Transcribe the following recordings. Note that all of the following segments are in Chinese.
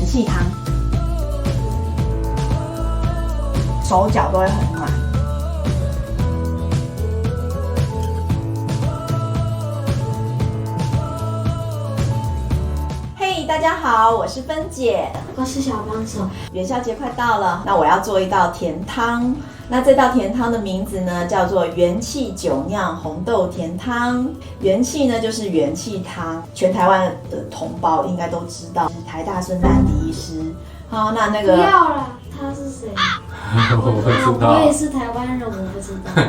元气汤，手脚都会很暖。嘿，大家好，我是芬姐，我是小帮手。元宵节快到了，那我要做一道甜汤。那这道甜汤的名字呢，叫做元气酒酿红豆甜汤。元气呢，就是元气汤，全台湾的同胞应该都知道，台大孙丹迪医师。好，那个不要啦，他是谁？我不知道。我也是台湾人，我不知道。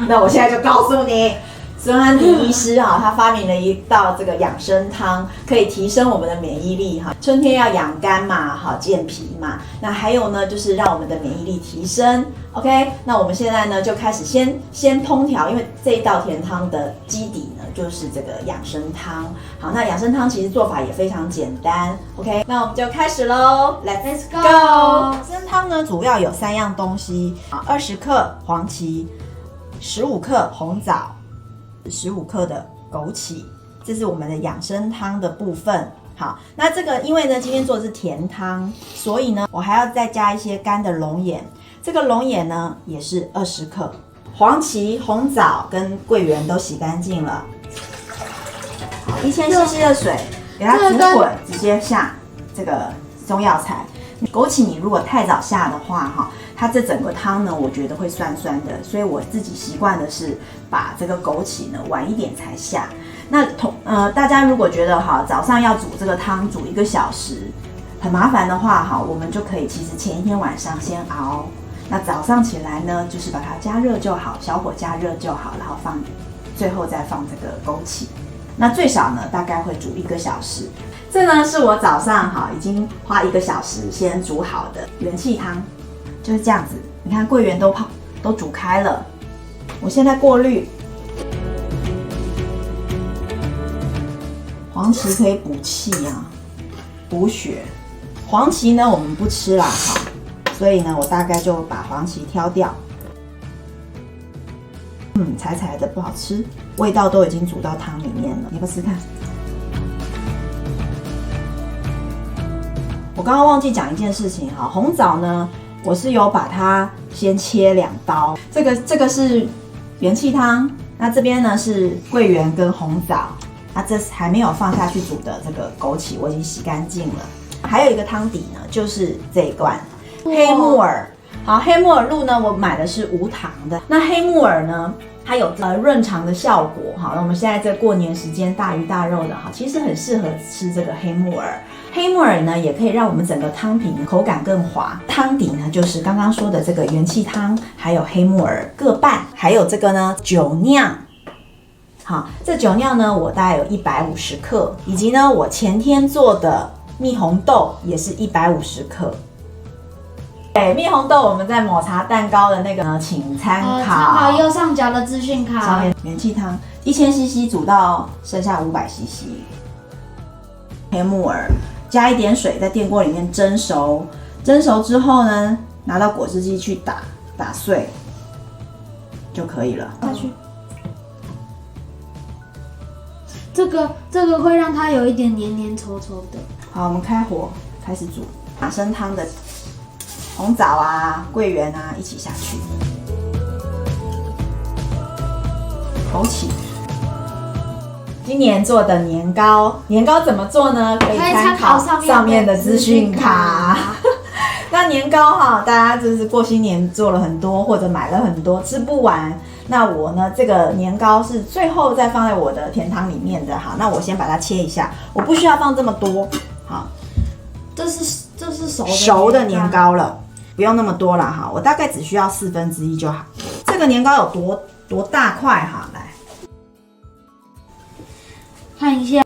那我现在就告诉你。孙安迪医师他发明了一道这个养生汤，可以提升我们的免疫力哈。春天要养肝嘛，健脾嘛。那还有呢，就是让我们的免疫力提升。OK， 那我们现在呢就开始先烹调，因为这一道甜汤的基底呢就是这个养生汤。好，那养生汤其实做法也非常简单。OK， 那我们就开始喽 ，Let's go。养生汤呢主要有3样东西，20克黄芪，15克红枣。15克的枸杞，这是我们的养生汤的部分。好，那这个因为呢今天做的是甜汤，所以呢我还要再加一些干的龙眼。这个龙眼呢也是20克，黄芪、红枣跟桂圆都洗干净了。好，1000cc 的水给它煮滚，直接下这个中药材。枸杞你如果太早下的话它这整个汤呢，我觉得会酸酸的，所以我自己习惯的是把这个枸杞呢晚一点才下。那大家如果觉得早上要煮这个汤煮1个小时很麻烦的话我们就可以其实前一天晚上先熬，那早上起来呢就是把它加热就好，小火加热就好，然后最后再放这个枸杞。那最少呢大概会煮1个小时。这呢是我早上已经花1个小时先煮好的元气汤。就是这样子，你看桂圆都煮开了，我现在过滤。黄芪可以补气补血。黄芪呢我们不吃啦所以呢我大概就把黄芪挑掉。柴柴的不好吃，味道都已经煮到汤里面了，你要不要试看？我刚刚忘记讲一件事情红枣呢。我是有把它先切2刀，这个是元气汤，那这边呢是桂圆跟红枣，那这还没有放下去煮的这个枸杞我已经洗干净了。还有一个汤底呢，就是这一罐黑木耳。好，黑木耳露呢我买的是无糖的。那黑木耳呢，它有润肠的效果那我们现在这过年时间大鱼大肉的其实很适合吃这个黑木耳。黑木耳呢，也可以让我们整个汤品口感更滑。汤底呢，就是刚刚说的这个元气汤，还有黑木耳各半，还有这个呢酒酿。好，这酒酿呢，我大概有150克，以及呢我前天做的蜜红豆也是150克。蜜红豆我们在抹茶蛋糕的那个呢，请参考。参考右上角的资讯卡。上面元气汤1000cc 煮到剩下500cc。黑木耳。加一点水在电锅里面蒸熟，蒸熟之后呢，拿到果汁机去打碎就可以了。下去。这个会让它有一点黏黏稠稠的。好，我们开火开始煮养生汤的红枣桂圆一起下去，枸杞。今年做的年糕怎么做呢？可以参考上面的资讯卡。那年糕大家就是过新年做了很多，或者买了很多，吃不完。那我呢，这个年糕是最后再放在我的甜汤里面的那我先把它切一下，我不需要放这么多。好，这是熟的年糕了，不用那么多了我大概只需要1/4就好。这个年糕有多大块来。看一下，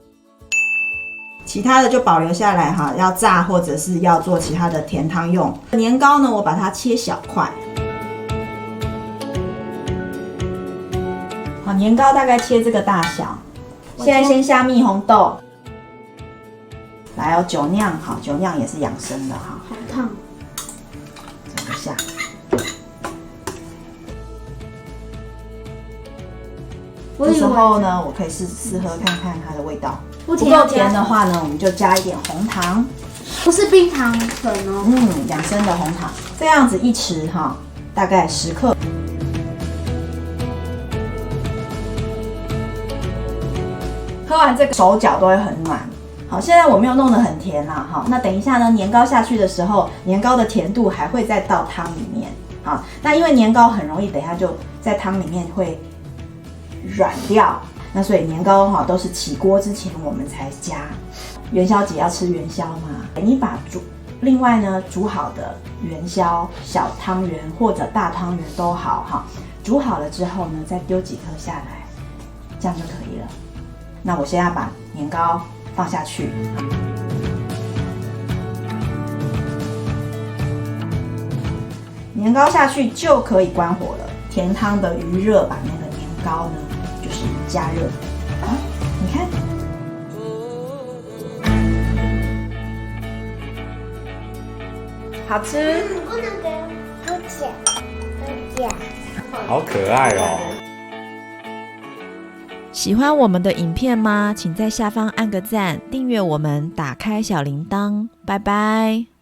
其他的就保留下来要炸或者是要做其他的甜汤用。年糕呢，我把它切小块。好，年糕大概切这个大小。现在先下蜜红豆，来酒酿酒酿也是养生的好烫。怎么下？这时候呢，我可以试喝看看它的味道。不够甜的话呢，我们就加一点红糖。不是冰糖粉哦。养生的红糖，这样子1匙哈，大概10克。喝完这个手脚都会很暖。好，现在我没有弄得很甜啦，哈，那等一下呢，年糕下去的时候，年糕的甜度还会再到汤里面。好，那因为年糕很容易等一下就在汤里面会软掉，那所以年糕哈都是起锅之前我们才加。元宵节要吃元宵嘛，你把另外呢煮好的元宵小汤圆或者大汤圆都好哈，煮好了之后呢，再丢几颗下来，这样就可以了。那我现在把年糕放下去，年糕下去就可以关火了。甜汤的余热把那个年糕呢，就是加热啊，你看，好吃。不能给我剪，好可爱哦！喜欢我们的影片吗？请在下方按个赞，订阅我们，打开小铃铛，拜拜。